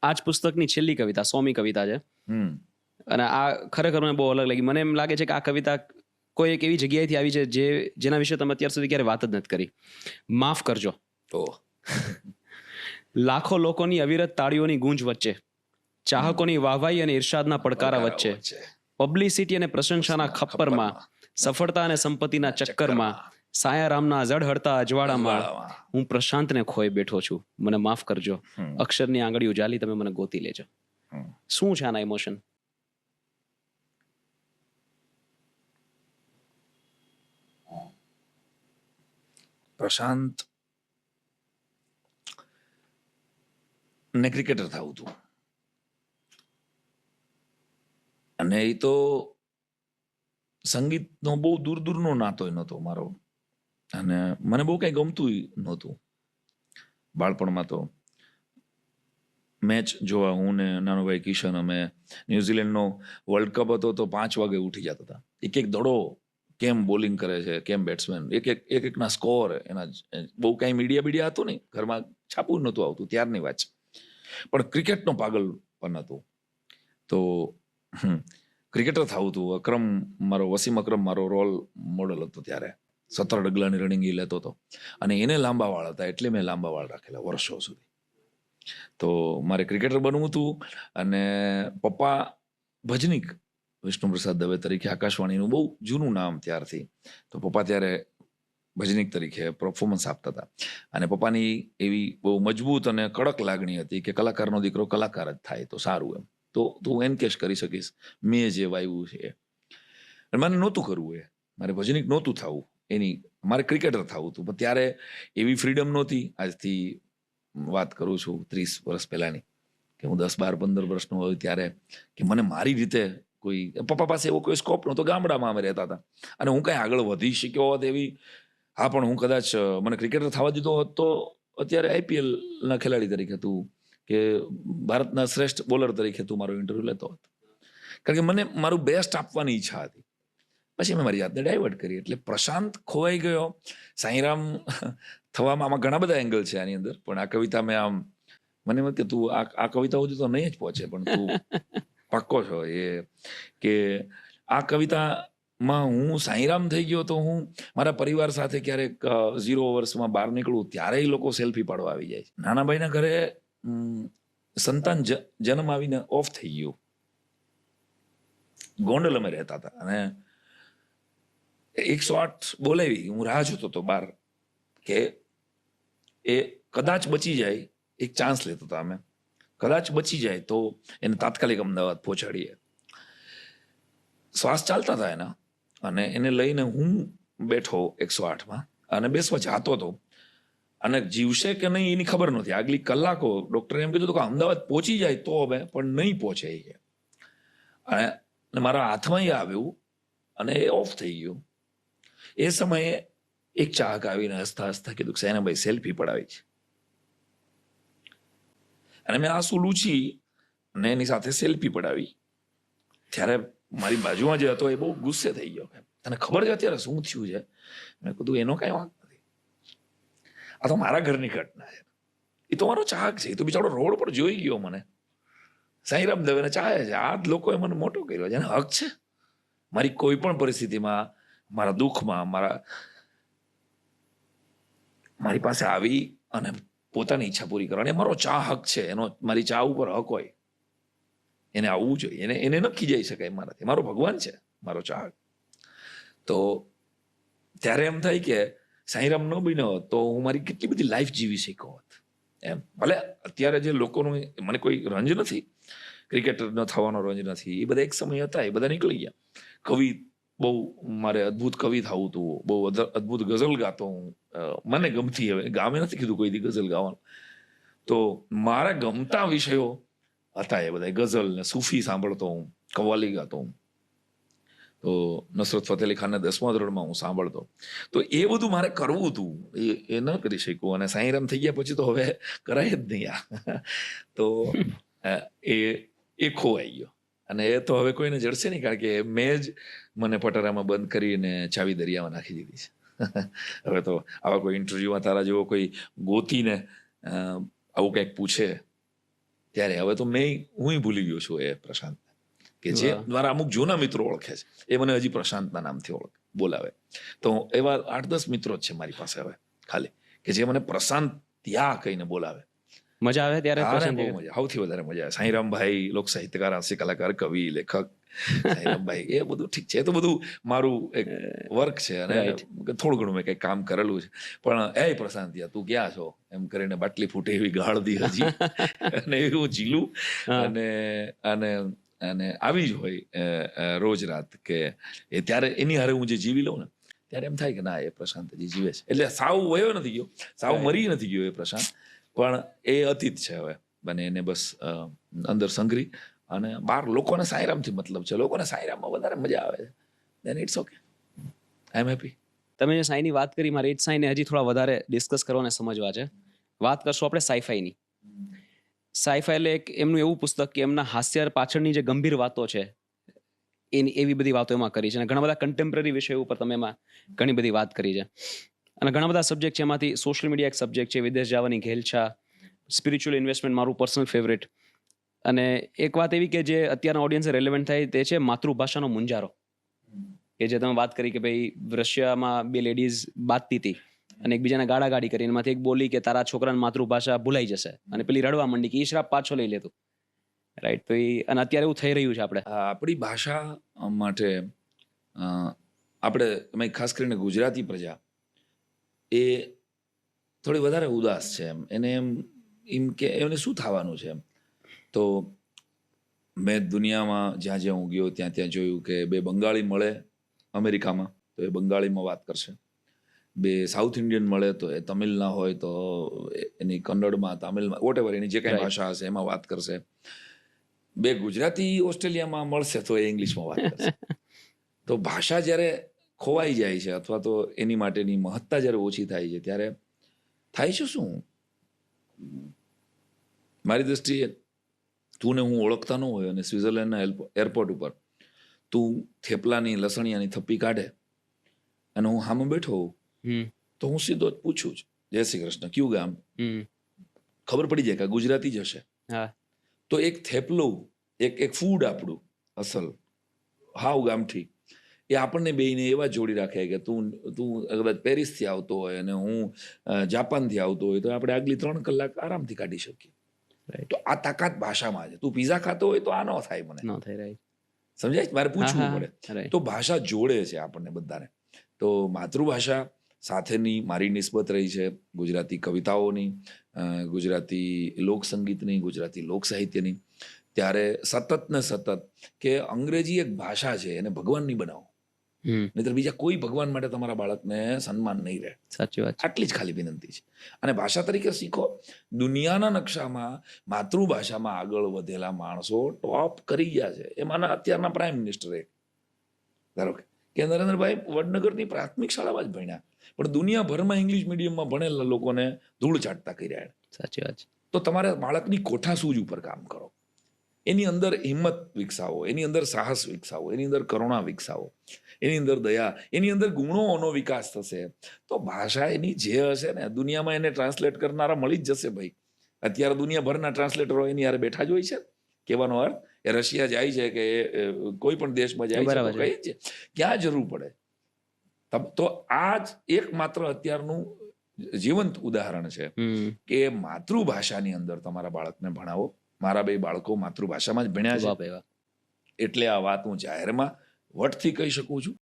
આ જ પુસ્તકની છેલ્લી કવિતા 100મી કવિતા છે. અને આ ખરેખર મને બહુ અલગ લાગી. મને એમ લાગે છે કે આ કવિતા કોઈ એક એવી જગ્યાએથી આવી છે જેના વિશે તમે અત્યાર સુધી ક્યારે વાત જ નથી કરી. માફ કરજો. લાખો લોકોની અવિરત તાળીઓની ગૂંજ વચ્ચે, ચાહકોની વાહવાઈ અને ઇરશાદના પડકારા વચ્ચે, પબ્લિસિટી અને પ્રશંસાના ખપ્પરમાં, સફળતા અને સંપત્તિના ચક્કરમાં, સાયારામના ઝળહળતા અજવાળામાં હું પ્રશાંતને ખોઈ બેઠો છું. મને માફ કરજો. અક્ષરની આંગળી ઉજાલી તમે મને ગોતી લેજો. શું છે આના ઇમોશન? પ્રશાંત ને ક્રિકેટર થવું હતું, અને એ તો સંગીતનો બહુ દૂર દૂરનો નાતો નહોતો મારો, અને મને બહુ કઈ ગમતું નહોતું બાળપણમાં. તો મેચ જોવા હું ને નાનો ભાઈ કિશન અમે ન્યુઝીલેન્ડનો વર્લ્ડ કપ હતો તો 5 વાગે ઉઠી જતા હતા. એક એક દડો કેમ બોલિંગ કરે છે, કેમ બેટ્સમેન, એક એકના સ્કોર. એના બહુ કાંઈ મીડિયા હતું નહીં, ઘરમાં છાપવું નહોતું આવતું ત્યારની વાત છે, પણ ક્રિકેટનો પાગલ પણ હતું. તો ક્રિકેટર થવું હતું. વસીમ અકરમ મારો રોલ મોડલ હતો ત્યારે. 17 ડગલાની રનિંગ એ લેતો હતો, અને એને લાંબા વાળ હતા એટલે મેં લાંબા વાળ રાખેલા વર્ષો સુધી. તો મારે ક્રિકેટર બનવું હતું. અને પપ્પા ભજનીક વિષ્ણુપ્રસાદ દવે તરીકે, આકાશવાણીનું બહુ જૂનું નામ ત્યારથી. તો પપ્પા ત્યારે ભજનીક તરીકે પરફોર્મન્સ આપતા હતા, અને પપ્પાની એવી બહુ મજબૂત અને કડક લાગણી હતી કે કલાકારનો દીકરો કલાકાર જ થાય તો સારું. એમ તો તું એનકેશ કરી શકીશ, મેં જે વાવ્યું છે. મારે નહોતું કરવું, મારે ભજનીક નહોતું થવું, મારે ક્રિકેટર થવું હતું. પણ ત્યારે એવી ફ્રીડમ નહોતી. આજથી વાત કરું છું 30 વર્ષ પહેલાની, કે હું 10, 12, 15 વર્ષનો હોય ત્યારે, કે મને મારી રીતે કોઈ, પપ્પા પાસે એવો કોઈ સ્કોપ નહોતો. ગામડામાં અમે રહેતા હતા, અને હું કાંઈ આગળ વધી શક્યો હોત એવી, હા, પણ હું કદાચ મને ક્રિકેટર થવા દીધો હોત તો અત્યારે IPLના ખેલાડી તરીકે તું, કે ભારતના શ્રેષ્ઠ બોલર તરીકે તું મારો ઇન્ટરવ્યુ લેતો હોત. કારણ કે મને મારું બેસ્ટ આપવાની ઈચ્છા હતી. પછી મેં મારી જાતને ડાયવર્ટ કરી. એટલે પ્રશાંત ખોવાઈ ગયો. સાંઈરામ થવામાં આમાં ઘણા બધા એંગલ છે આની અંદર, પણ આ કવિતા મેં મને એમ કે તું આ કવિતા સુધી તો નહીં જ પહોંચે, પણ તું પાક્કો છો એ, કે આ કવિતામાં હું સાંઈરામ થઈ ગયો. તો હું મારા પરિવાર સાથે ક્યારેક 0 વર્ષમાં બહાર નીકળું ત્યારે એ લોકો સેલ્ફી પાડવા આવી જાય. નાના ભાઈના ઘરે સંતાન જન્મ આવીને ઓફ થઈ ગયું. ગોંડલ અમે રહેતા હતા, અને 108 બોલાવી. હું રાહ જોતો હતો બહાર, કે એ કદાચ બચી જાય. એક ચાન્સ લેતો હતા અમે, કદાચ બચી જાય તો એને તાત્કાલિક અમદાવાદ પહોંચાડીએ. શ્વાસ ચાલતા હતા એના, અને એને લઈને હું બેઠો 108માં, અને બેસવા જાતો હતો. અને જીવશે કે નહીં એની ખબર નથી. આગલી કલાકો ડૉક્ટરે એમ કીધું કે અમદાવાદ પહોંચી જાય તો હવે, પણ નહીં પહોંચે એ. અને મારા હાથમાં એ આવ્યું, અને એ ઓફ થઈ ગયું. એ સમયે એક ચાહક આવીને હસતા હસતા કીધું કે સૈનાભાઈ સેલ્ફી પડાવી છે. અને મેં આંસુ લૂછી અને એની સાથે સેલ્ફી પડાવી. ત્યારે મારી બાજુમાં જે હતો એ બહુ ગુસ્સે થઈ ગયો. તને ખબર છે અત્યારે શું થયું છે? મેં કીધું એનો કાંઈ વાંક નથી, આ તો મારા ઘરની ઘટના છે. એ તો મારો ચાહક છે, એ તો બિચારો રોડ પર જોઈ ગયો મને. સાંઈરામ દવેને ચાહે છે. આ જ લોકોએ મને મોટો કર્યો છે, એને હક છે મારી કોઈ પણ પરિસ્થિતિમાં, મારા દુઃખમાં, મારી પાસે આવી અને પોતાની ઈચ્છા પૂરી કરવાની. મારો ચાહક છે, એનો મારી ચાહ ઉપર હક હોય. એને આવવું જોઈએ, એને નક્કી જઈ શકાય મારાથી. મારો ભગવાન છે મારો ચાહક. તો ત્યારે એમ થાય કે સાંઈરામ ન બન્યો તો હું મારી કેટલી બધી લાઈફ જીવી શક્યો હોત. એમ ભલે અત્યારે જે લોકોનું, મને કોઈ રંજ નથી, ક્રિકેટર ન થવાનો રંજ નથી. એ બધા એક સમય હતા, એ બધા નીકળી ગયા. કવિ બહુ, મારે અદ્ભુત કવિ થવું હતું, બહુ અદ્ભુત ગઝલ ગાતો હું. મને ગમતી, હવે ગામે નથી કીધું કોઈ દી ગઝલ ગાવાનું. તો મારા ગમતા વિષયો હતા એ બધા. ગઝલ ને સૂફી સાંભળતો હું, કવ્વાલી ગાતો હું. તો નુસરત ફતેહ અલી ખાનના 10મા ધોરણમાં હું સાંભળતો. તો એ બધું મારે કરવું હતું, એ ન કરી શક્યું. અને સાંઈરામ થઈ ગયા પછી તો હવે કરાય જ નહીં આ. તો એ ખોવાઈ ગયો. અને એ તો હવે કોઈને જડશે નહીં, કારણ કે મેં જ મને પટારામાં બંધ કરીને ચાવી દરિયામાં નાખી દીધી છે. હવે તો આવા કોઈ ઇન્ટરવ્યુમાં તારા જેવો કોઈ ગોતીને આવું કંઈક પૂછે ત્યારે હવે તો હું ભૂલી ગયો છું એ પ્રશાંત, કે જે મારા અમુક જૂના મિત્રો ઓળખે છે એ મને હજી પ્રશાંતના નામથી બોલાવે. તો એવા 8-10 મિત્રો જ છે મારી પાસે હવે ખાલી, કે જે મને પ્રશાંત ત્યાં કહીને બોલાવે. મજા આવે ત્યારે પ્રશાંત બહુ મજા, સૌથી વધારે મજા આવે. સાંઈરામભાઈ લોક સાહિત્યકાર, હાસ્ય કલાકાર, કવિ, લેખક સાંઈરામભાઈ, એ બધું ઠીક છે, એ તો બધું મારું એક વર્ક છે અને થોડું ઘણું મેં કંઈક કામ કરેલું છે. પણ એ પ્રશાંત તું ક્યાં છો એમ કરીને બાટલી ફૂટે એવી ગાળ દી હજી અને એવું જીલું અને અને અને આવી જ હોય રોજ રાત, કે એ ત્યારે એની હારે હું જે જીવી લઉં ને ત્યારે એમ થાય કે ના એ પ્રશાંત હજી જીવે છે. એટલે સાવ વયો નથી ગયો, સાવ મરી નથી ગયો એ પ્રશાંત, પણ એ અતીત છે હવે. બને એને બસ અંદર સંઘરી અને બહાર લોકોને સાંઈરામથી મતલબ છે, લોકોને સાંઈરામમાં વધારે મજા આવે છે. Then it's okay, I am happy. તમે જે સાઈની વાત કરી, મારે એ જ સાઈને હજી થોડા વધારે ડિસ્કસ કરવા અને સમજવા છે. વાત કરશું આપણે સાઈફાઈની. સાઈફાઈ એટલે એક એમનું એવું પુસ્તક કે એમના હાસ્ય પાછળની જે ગંભીર વાતો છે એવી બધી વાતો એમાં કરી છે, અને ઘણા બધા કન્ટેમ્પરરી વિષયો ઉપર તમે એમાં ઘણી બધી વાત કરી છે. અને ઘણા બધા સબ્જેક્ટ છે, એમાંથી સોશિયલ મીડિયા એક સબ્જેક્ટ છે, વિદેશ જવાની ઘેલછા, સ્પિરિચ્યુઅલ ઇન્વેસ્ટમેન્ટ મારું પર્સનલ ફેવરેટ. અને એક વાત એવી કે જે અત્યારના ઓડિયન્સને રેલેવન્ટ થાય તે છે માતૃભાષાનો મુંજારો, કે જે તમે વાત કરી કે ભાઈ રશિયામાં 2 લેડીઝ બાતતી હતી અને એકબીજાને ગાળાગાળી કરીને એમાંથી એક બોલી કે તારા છોકરાની માતૃભાષા ભૂલાઈ જશે, અને પેલી રડવા માંડી કે એ શ્રાપ પાછો લઈ લેતું. રાઈટ. તો અને અત્યારે એવું થઈ રહ્યું છે. આપણી ભાષા માટે આપણે ખાસ કરીને ગુજરાતી પ્રજા એ થોડી વધારે ઉદાસ છે. એને એમ કે એને શું થવાનું છે એમ. તો મેં દુનિયામાં જ્યાં જ્યાં હું ગયો ત્યાં ત્યાં જોયું કે 2 બંગાળી મળે અમેરિકામાં તો એ બંગાળીમાં વાત કરશે, 2 સાઉથ ઇન્ડિયન મળે તો એ તમિલ ના હોય તો એની કન્નડમાં, તમિલમાં, વોટેવર એની જે કાંઈ ભાષા હશે એમાં વાત કરશે. 2 ગુજરાતી ઓસ્ટ્રેલિયામાં મળશે તો એ ઇંગ્લિશમાં વાત કરશે. તો ભાષા જ્યારે ખોવાઈ જાય છે અથવા તો એની માટેની મહત્તા જ્યારે ઓછી થાય છે ત્યારે થાય છે શું? મારી દ્રષ્ટિએ તું ને હું ઓળખતા ન હોય અને સ્વિટ્ઝરલેન્ડના એરપોર્ટ ઉપર તું થેપલાની લસણિયાની થપ્પી કાઢે અને હું સામે બેઠો હોઉં તો હું સીધો જ પૂછું જ, જય શ્રી કૃષ્ણ, કયું ગામ? ખબર પડી જાય કે ગુજરાતી જ હશે. તો એક થેપલું, એક ફૂડ આપણું અસલ હાવ ગામઠી, એ આપણને બેયને એવા જોડી રાખે કે તું કદાચ પેરિસથી આવતો હોય અને હું જાપાનથી આવતો હોય તો આપણે આગલી 3 કલાક આરામથી કાઢી શકીએ. તો આ તાકાત ભાષામાં છે. તું પીઝા ખાતો હોય તો આ ન થાય, મને ન થાય. સમજાય? મારે પૂછવું પડે. તો ભાષા જોડે છે આપણને બધાને. તો માતૃભાષા સાથેની મારી નિસ્બત રહી છે ગુજરાતી કવિતાઓની, ગુજરાતી લોકસંગીતની, ગુજરાતી લોક સાહિત્યની. ત્યારે સતત ને સતત કે અંગ્રેજી એક ભાષા છે, એને ભગવાનની બનાવો, નહીતર બીજા કોઈ ભગવાન માટે તમારા બાળકને સન્માન નહીં રહે. સાચી વાત. આટલી જ ખાલી વિનંતી છે. અને ભાષા તરીકે શીખો. દુનિયાના નકશામાં માતૃભાષામાં આગળ વધેલા માણસો ટોપ કરી ગયા છે. એમાંના અત્યારના પ્રાઇમ મિનિસ્ટર ધારો કે નરેન્દ્રભાઈ વડનગરની પ્રાથમિક શાળામાં જ ભણ્યા, પણ દુનિયાભરમાં ઇંગ્લિશ મીડિયમમાં ભણેલા લોકોને ધૂળ ચાટતા કર્યા. સાચી વાત. તો તમારે બાળકની કોઠાસૂઝ ઉપર કામ કરો, એની અંદર હિંમત વિકસાવો, એની અંદર સાહસ વિકસાવો, એની અંદર કરુણા વિકસાવો, એની અંદર દયા, એની અંદર ગુણોનો વિકાસ થશે. તો ભાષા એની જે હશે ને દુનિયામાં એને ટ્રાન્સલેટ કરનારા મળી જ જશે ભાઈ. અત્યારે દુનિયાભરના ટ્રાન્સલેટરો એની યારે બેઠા જ હોય છે. કહેવાનો અર્થ એ રશિયા જાય છે કે કોઈ પણ દેશમાં જાય છે તો કઈ છે, ક્યાં જરૂર પડે. તો આ જ એકમાત્ર અત્યારનું જીવંત ઉદાહરણ છે કે માતૃભાષાની અંદર તમારા બાળકને ભણાવો. મારા 2 બાળકો માતૃભાષામાં જ ભણ્યા છે, એટલે આ વાત હું જાહેરમાં વટથી કહી શકું છું.